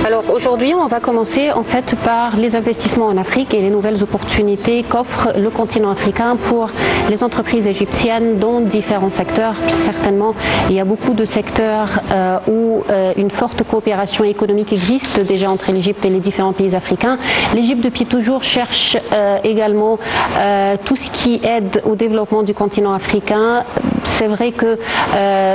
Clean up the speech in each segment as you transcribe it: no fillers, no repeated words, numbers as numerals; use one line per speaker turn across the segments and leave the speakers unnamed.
Alors aujourd'hui, on va commencer en fait par les investissements en Afrique et les nouvelles opportunités qu'offre le continent africain pour les entreprises égyptiennes dans différents secteurs. Certainement, il y a beaucoup de secteurs où une forte coopération économique existe déjà entre l'Égypte et les différents pays africains. L'Égypte depuis toujours cherche également tout ce qui aide au développement du continent africain. C'est vrai que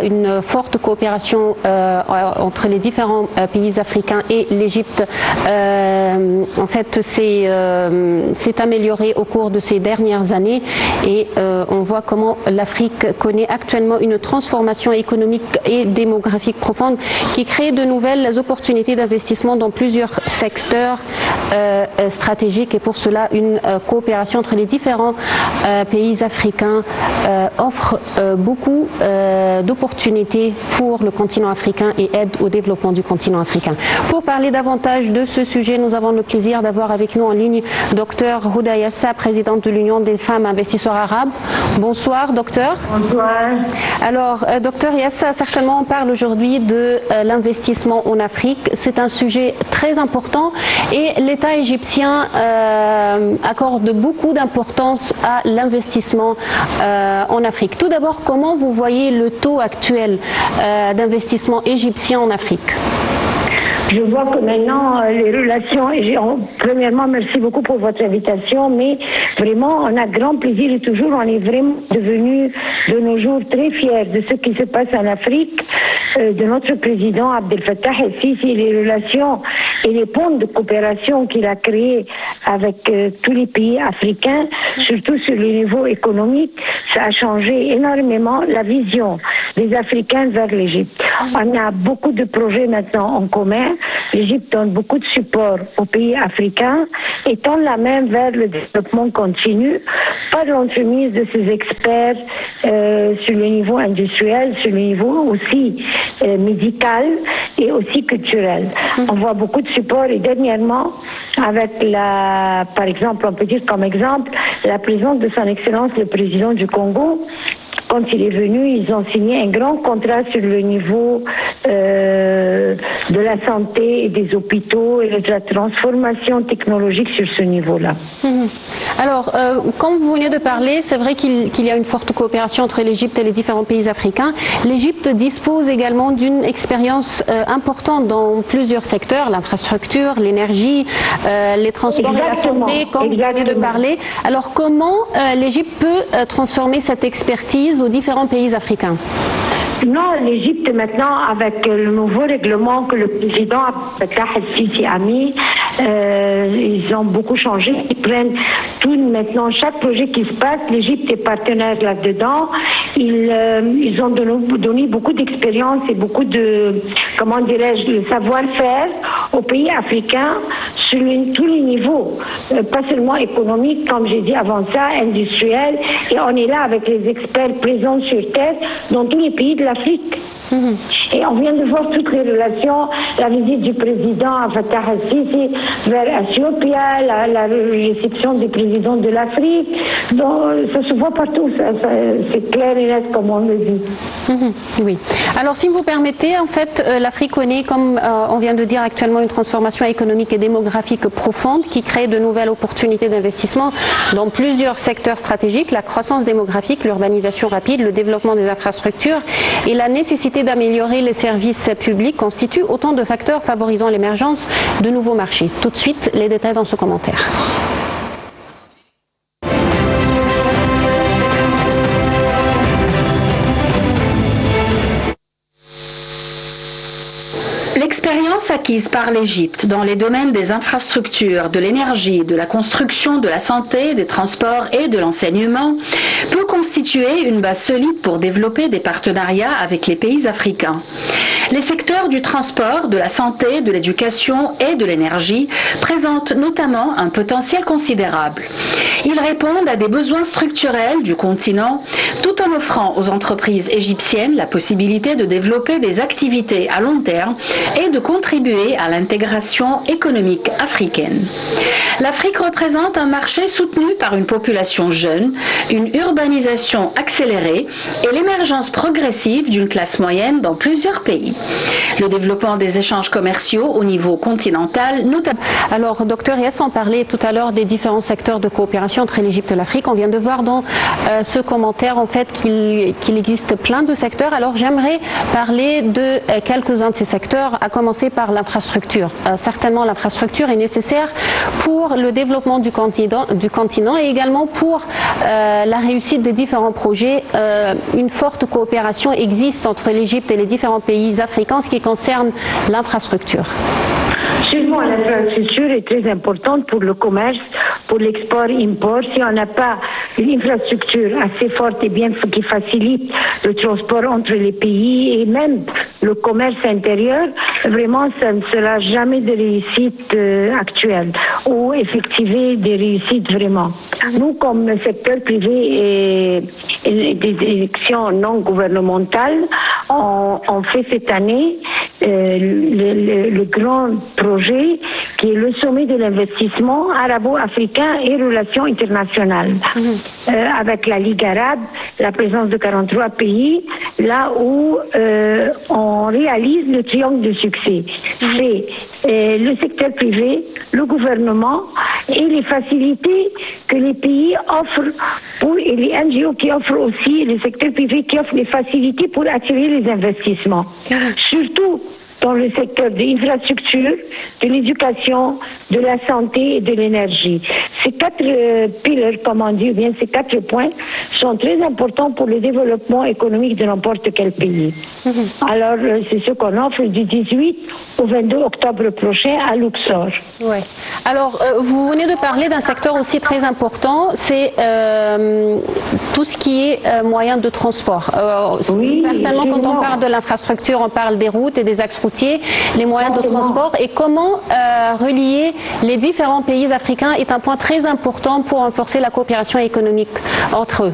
une forte coopération entre les différents pays africains et l'Égypte en fait s'est améliorée au cours de ces dernières années et on voit comment l'Afrique connaît actuellement une transformation économique et démographique profonde qui crée de nouvelles opportunités d'investissement dans plusieurs secteurs stratégiques et pour cela une coopération entre les différents pays africains offre beaucoup d'opportunités pour le continent africain et aide au développement du continent africain. Pour parler davantage de ce sujet, nous avons le plaisir d'avoir avec nous en ligne Dr Houda Yassa, présidente de l'Union des femmes investisseurs arabes. Bonsoir, docteur.
Bonsoir.
Alors, docteur Yassa, certainement on parle aujourd'hui de l'investissement en Afrique. C'est un sujet très important et l'État égyptien accorde beaucoup d'importance à l'investissement en Afrique. Tout d'abord, comment vous voyez le taux actuel d'investissement égyptien en Afrique ?
Je vois que maintenant, les relations, premièrement, merci beaucoup pour votre invitation, mais vraiment, on a grand plaisir et toujours, on est vraiment devenus de nos jours très fiers de ce qui se passe en Afrique, de notre président Abdel Fattah el-Sisi, les relations et les ponts de coopération qu'il a créés avec tous les pays africains, surtout sur le niveau économique, ça a changé énormément la vision des Africains vers l'Égypte. On a beaucoup de projets maintenant en commun. L'Égypte donne beaucoup de support aux pays africains et tend la main vers le développement continu par l'entremise de ses experts sur le niveau industriel, sur le niveau aussi médical et aussi culturel. On voit beaucoup de support et dernièrement, avec par exemple, on peut dire comme exemple, la présence de son Excellence le président du Congo. Quand il est venu, ils ont signé un grand contrat sur le niveau de la santé et des hôpitaux et de la transformation technologique sur ce niveau-là.
Alors, comme vous venez de parler, c'est vrai qu'il y a une forte coopération entre l'Égypte et les différents pays africains. L'Égypte dispose également d'une expérience importante dans plusieurs secteurs, l'infrastructure, l'énergie, les transports et la santé, comme vous venez de parler. Alors, comment l'Égypte peut transformer cette expertise aux différents pays africains?
Non, l'Égypte maintenant, avec le nouveau règlement que le président Fattah el-Sisi a mis, ils ont beaucoup changé. Ils prennent tout maintenant, chaque projet qui se passe, l'Égypte est partenaire là-dedans. Ils ont donné beaucoup d'expérience et beaucoup de, comment dirais-je, de savoir-faire aux pays africains sur tous les niveaux, pas seulement économique, comme j'ai dit avant ça, industriel. Et on est là avec les experts présents sur terre dans tous les pays de l'Afrique. Et on vient de voir toutes les relations, la visite du président Fattah el-Sisi vers Éthiopie, la réception du président de l'Afrique. Donc ça se voit partout, c'est clair et net comme on le dit.
Oui. Alors si vous me permettez, en fait, l'Afrique connaît, comme on vient de dire actuellement, une transformation économique et démographique profonde qui crée de nouvelles opportunités d'investissement dans plusieurs secteurs stratégiques, la croissance démographique, l'urbanisation rapide, le développement des infrastructures et la nécessité d'améliorer les services publics constituent autant de facteurs favorisant l'émergence de nouveaux marchés. Tout de suite, les détails dans ce commentaire.
L'expérience acquise par l'Égypte dans les domaines des infrastructures, de l'énergie, de la construction, de la santé, des transports et de l'enseignement peut constituer une base solide pour développer des partenariats avec les pays africains. Les secteurs du transport, de la santé, de l'éducation et de l'énergie présentent notamment un potentiel considérable. Ils répondent à des besoins structurels du continent tout en offrant aux entreprises égyptiennes la possibilité de développer des activités à long terme et de contribuer contribuer à l'intégration économique africaine. L'Afrique représente un marché soutenu par une population jeune, une urbanisation accélérée et l'émergence progressive d'une classe moyenne dans plusieurs pays. Le développement des échanges commerciaux au niveau continental, notamment...
Alors, Dr Yes, on parlait tout à l'heure des différents secteurs de coopération entre l'Égypte et l'Afrique. On vient de voir dans ce commentaire en fait qu'il existe plein de secteurs. Alors, j'aimerais parler de quelques-uns de ces secteurs, à commencer par l'infrastructure. Certainement, l'infrastructure est nécessaire pour le développement du continent et également pour la réussite des différents projets. Une forte coopération existe entre l'Égypte et les différents pays africains en ce qui concerne l'infrastructure.
Sûrement, l'infrastructure est très importante pour le commerce, pour l'export-import. Si on n'a pas une infrastructure assez forte et bien qui facilite le transport entre les pays et même le commerce intérieur, vraiment, ça ne sera jamais de réussite actuelle ou effectiver des réussites vraiment. Nous, comme secteur privé et des élections non gouvernementales, on fait cette année le grand projet qui est le sommet de l'investissement arabo-africain et relations internationales. Avec la Ligue arabe, la présence de 43 pays, là où on réalise le triangle de succès. C'est le secteur privé, le gouvernement et les facilités que les pays offrent et les NGO qui offrent aussi, le secteur privé qui offre les facilités pour attirer les investissements. Surtout dans le secteur de l'infrastructure, de l'éducation, de la santé et de l'énergie. Ces 4 piliers, comme on dit, ou bien ces 4 points, sont très importants pour le développement économique de n'importe quel pays. Alors, c'est ce qu'on offre du 18 au 22 octobre prochain à Luxor.
Ouais. Alors, vous venez de parler d'un secteur aussi très important, c'est tout ce qui est moyen de transport.
Oui,
certainement, quand on parle de l'infrastructure, on parle des routes et des axes routiers, les moyens de transport et comment relier les différents pays africains est un point très important pour renforcer la coopération économique entre eux.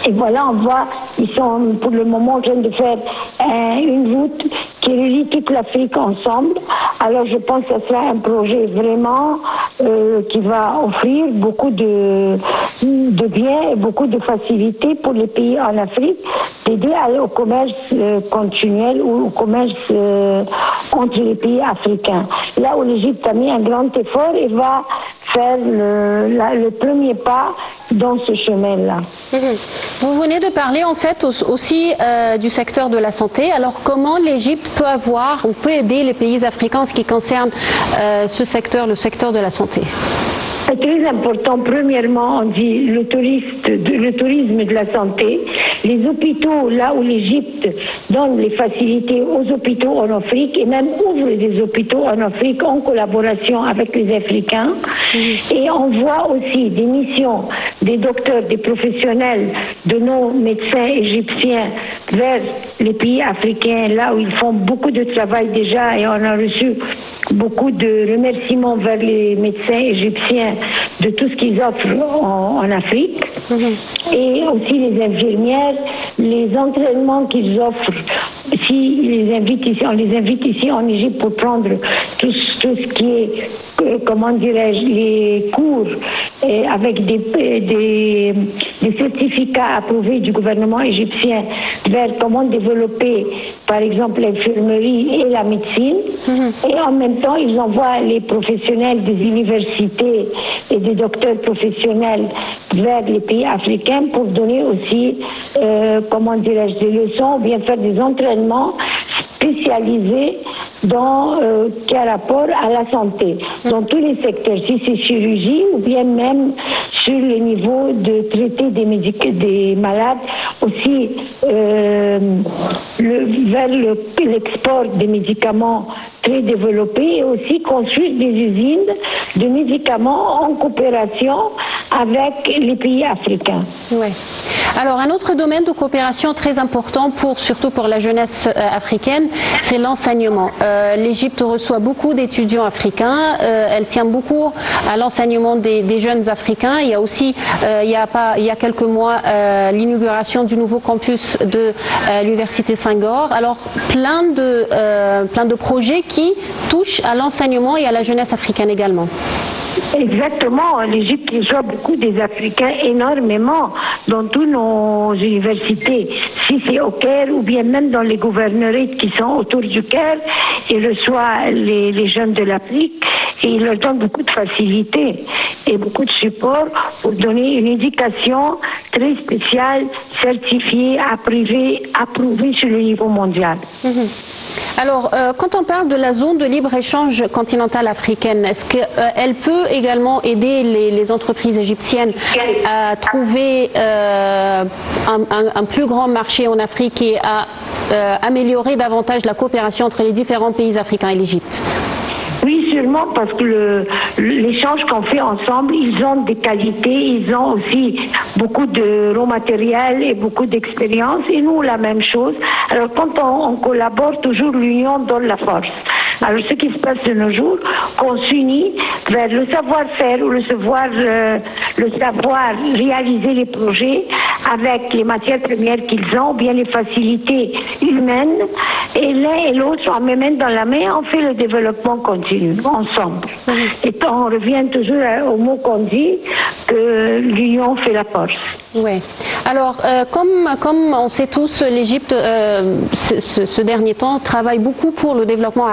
Et voilà, on voit, ils sont pour le moment en train de faire une route qui relie toute l'Afrique ensemble. Alors je pense que ce sera un projet vraiment qui va offrir beaucoup de biens et beaucoup de facilités pour les pays en Afrique, d'aider au commerce continuel ou au commerce entre les pays africains. Là où l'Égypte a mis un grand effort et va faire le premier pas dans ce chemin-là.
Vous venez de parler en fait aussi du secteur de la santé. Alors comment l'Égypte peut avoir ou peut aider les pays africains en ce qui concerne ce secteur, le secteur de la santé?
C'est très important. Premièrement, on dit le tourisme de la santé. Les hôpitaux, là où l'Égypte donne les facilités aux hôpitaux en Afrique et même ouvre des hôpitaux en Afrique en collaboration avec les Africains. Et on voit aussi des missions des docteurs, des professionnels, de nos médecins égyptiens vers les pays africains, là où ils font beaucoup de travail déjà et on a reçu beaucoup de remerciements vers les médecins égyptiens de tout ce qu'ils offrent en Afrique. Et aussi les infirmières, les entraînements qu'ils offrent. Si on les invite ici en Égypte pour prendre tout ce qui est, comment dirais-je, les cours avec des certificats approuvés du gouvernement égyptien vers comment développer, par exemple, l'infirmerie et la médecine. Et en même temps, ils envoient les professionnels des universités et des docteurs professionnels vers les pays africains pour donner aussi, comment dirais-je, des leçons ou bien faire des entraînements spécialisés qui a rapport à la santé, dans tous les secteurs, si c'est chirurgie ou bien même sur le niveau de traiter des malades, aussi vers l'export des médicaments très développés et aussi construire des usines de médicaments en coopération avec les pays africains.
Ouais. Alors un autre domaine de coopération très important surtout pour la jeunesse africaine, c'est l'enseignement. L'Égypte reçoit beaucoup d'étudiants africains, elle tient beaucoup à l'enseignement des jeunes africains. Il y a aussi, il y a quelques mois, l'inauguration du nouveau campus de l'université Senghor. Alors plein de projets qui touchent à l'enseignement et à la jeunesse africaine également.
Exactement, l'Égypte reçoit beaucoup des Africains, énormément, dans toutes nos universités. Si c'est au Caire ou bien même dans les gouvernorats qui sont autour du Caire, ils reçoivent les jeunes de l'Afrique et ils leur donnent beaucoup de facilités et beaucoup de support pour donner une éducation très spéciale, certifiée, approuvée sur le niveau mondial.
Alors, quand on parle de la zone de libre-échange continentale africaine, est-ce qu'elle peut également aider les entreprises égyptiennes à trouver un plus grand marché en Afrique et à améliorer davantage la coopération entre les différents pays africains et l'Égypte?
Oui, sûrement, parce que l'échange qu'on fait ensemble, ils ont des qualités, ils ont aussi beaucoup de raw matériel et beaucoup d'expérience, et nous, la même chose. Alors, quand on collabore, toujours l'union donne la force. Alors, ce qui se passe de nos jours, qu'on s'unit vers le savoir-faire ou le savoir réaliser les projets avec les matières premières qu'ils ont, ou bien les facilités humaines, et l'un et l'autre, on met main dans la main, on fait le développement continu, ensemble. Et on revient toujours au mot qu'on dit, que l'union fait la force.
Oui. Alors, comme on sait tous, l'Égypte, ce dernier temps, travaille beaucoup pour le développement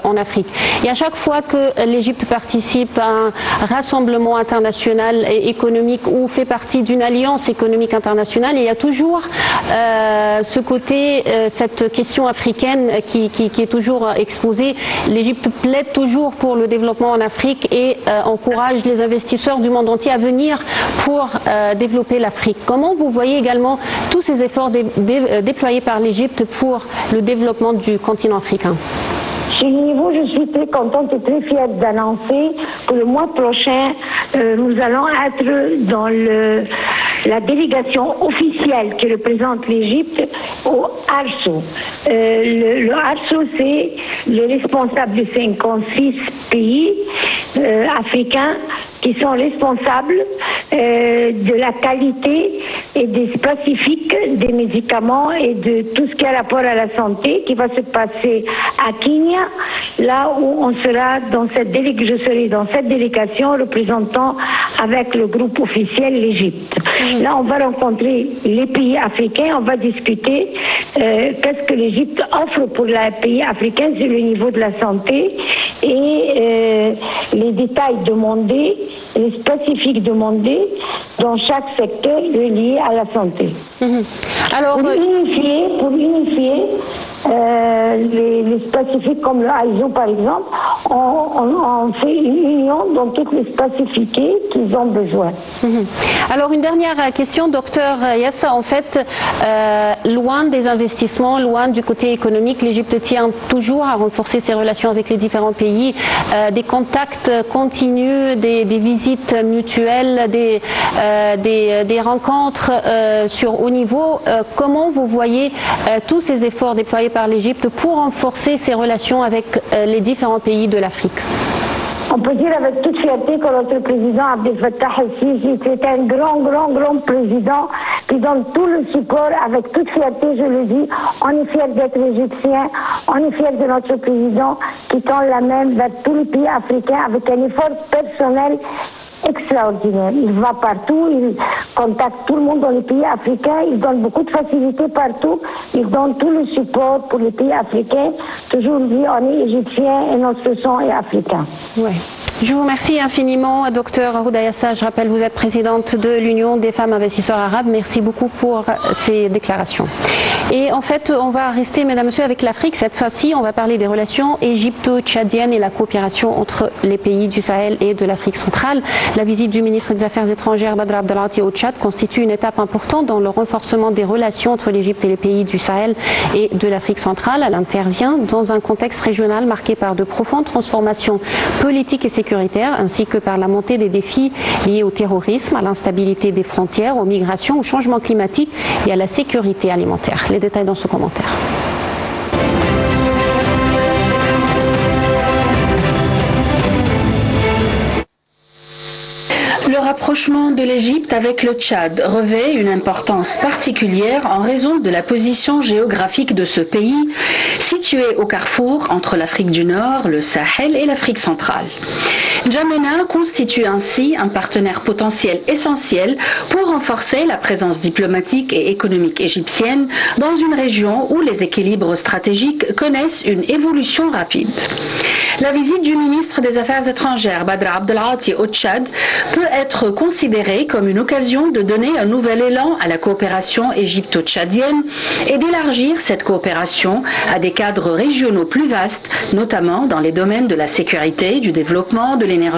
en Afrique. Et à chaque fois que l'Égypte participe à un rassemblement international et économique ou fait partie d'une alliance économique internationale, il y a toujours ce côté, cette question africaine qui est toujours exposée. L'Égypte plaide toujours pour le développement en Afrique et encourage les investisseurs du monde entier à venir pour développer l'Afrique. Comment vous voyez également tous ces efforts déployés par l'Égypte pour le développement du continent africain?
Chez le niveau, je suis très contente et très fière d'annoncer que le mois prochain, nous allons être dans la délégation officielle qui représente l'Égypte au ARSO. Le ARSO, c'est les responsables de 56 pays africains qui sont responsables de la qualité et des spécifiques des médicaments et de tout ce qui a rapport à la santé, qui va se passer à Kenya, là où on sera dans je serai dans cette délégation représentant avec le groupe officiel l'Égypte. Là, on va rencontrer les pays africains, on va discuter qu'est-ce que l'Égypte offre pour les pays africains sur le niveau de la santé et les détails demandés, les spécifiques demandés dans chaque secteur relié à la santé.
Alors,
pour unifier les spécifiques comme le ISO par exemple, on fait une union dans toutes les spécificités qu'ils ont besoin.
Alors une dernière question, docteur Yassa, en fait, loin des investissements, loin du côté économique, l'Égypte tient toujours à renforcer ses relations avec les différents pays, des contacts continus, des visites mutuelles, des rencontres sur haut niveau. Comment vous voyez tous ces efforts déployés par l'Égypte pour renforcer ses relations avec les différents pays de l'Afrique?
On peut dire avec toute fierté que notre président Abdel Fattah el-Sisi, c'est un grand président qui donne tout le support avec toute fierté, je le dis. On est fiers d'être égyptiens, on est fiers de notre président qui tend la main vers tous les pays africains avec un effort personnel extraordinaire. Il va partout, il contacte tout le monde dans les pays africains, il donne beaucoup de facilités partout, il donne tout le support pour les pays africains. Toujours dit, on est égyptien et notre sang est africain.
Ouais. Je vous remercie infiniment, docteur Rouda Yassa. Je rappelle, vous êtes présidente de l'Union des femmes investisseurs arabes. Merci beaucoup pour ces déclarations. Et en fait, on va rester, mesdames et messieurs, avec l'Afrique. Cette fois-ci, on va parler des relations égypto-tchadiennes et la coopération entre les pays du Sahel et de l'Afrique centrale. La visite du ministre des Affaires étrangères Badr Abdelghati au Tchad constitue une étape importante dans le renforcement des relations entre l'Égypte et les pays du Sahel et de l'Afrique centrale. Elle intervient dans un contexte régional marqué par de profondes transformations politiques et sécuritaires, ainsi que par la montée des défis liés au terrorisme, à l'instabilité des frontières, aux migrations, au changement climatique et à la sécurité alimentaire. Les détails dans ce commentaire.
Le rapprochement de l'Égypte avec le Tchad revêt une importance particulière en raison de la position géographique de ce pays, situé au carrefour entre l'Afrique du Nord, le Sahel et l'Afrique centrale. N'Djamena constitue ainsi un partenaire potentiel essentiel pour renforcer la présence diplomatique et économique égyptienne dans une région où les équilibres stratégiques connaissent une évolution rapide. La visite du ministre des Affaires étrangères Badr Abdelghati au Tchad peut être considérée comme une occasion de donner un nouvel élan à la coopération égypto-tchadienne et d'élargir cette coopération à des cadres régionaux plus vastes, notamment dans les domaines de la sécurité, du développement, de l'énergie